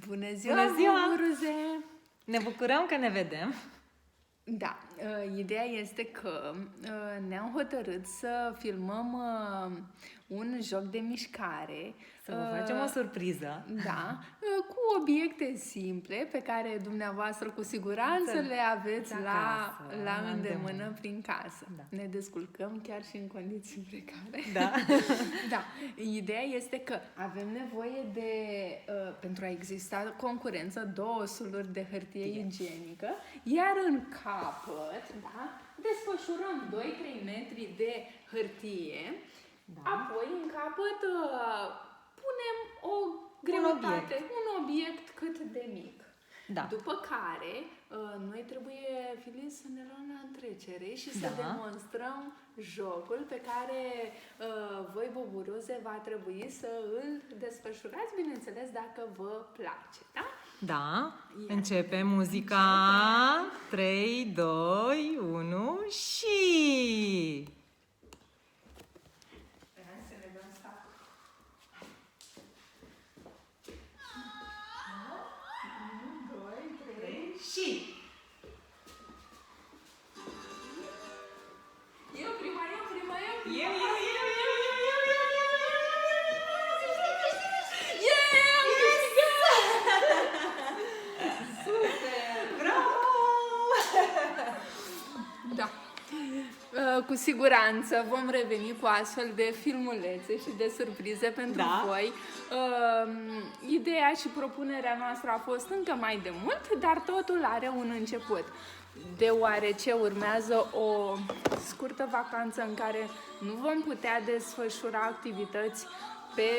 Bună ziua, Bună ziua! Buburuze! Ne bucurăm că ne vedem. Da, ideea este că ne-am hotărât să filmăm un joc de mișcare. Să vă facem o surpriză. Da, cu obiecte simple pe care dumneavoastră cu siguranță le aveți la îndemână prin casă. Da. Ne descurcăm chiar și în condiții precare. Da. Da. Ideea este că avem nevoie de, pentru a exista concurență, 2 suluri de hârtie igienică, iar în capăt, da, desfășurăm 2-3 metri de hârtie, apoi în capăt punem o greutate, un obiect cât de mic. Da. După care, noi trebuie, Fili, să ne luăm la întrecere și să demonstrăm jocul pe care voi, Buburuze, va trebui să îl desfășurați, bineînțeles, dacă vă place, da? Da. Începe muzica. 3, 2, 1 și... Și... Eu prima. Da. Cu siguranță vom reveni cu astfel de filmulețe și de surprize pentru voi. Ideea și propunerea noastră a fost încă mai de mult, dar totul are un început. Deoarece urmează o scurtă vacanță în care nu vom putea desfășura activități pe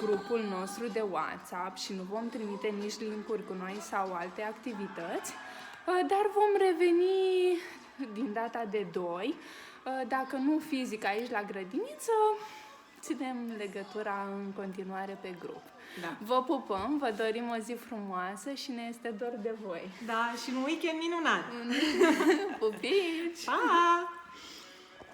grupul nostru de WhatsApp și nu vom trimite nici link-uri cu noi sau alte activități, dar vom reveni din data de 2, dacă nu fizic aici la grădiniță, ținem legătura în continuare pe grup. Da. Vă pupăm, vă dorim o zi frumoasă și ne este dor de voi. Da, și un weekend minunat! Pupici! Pa!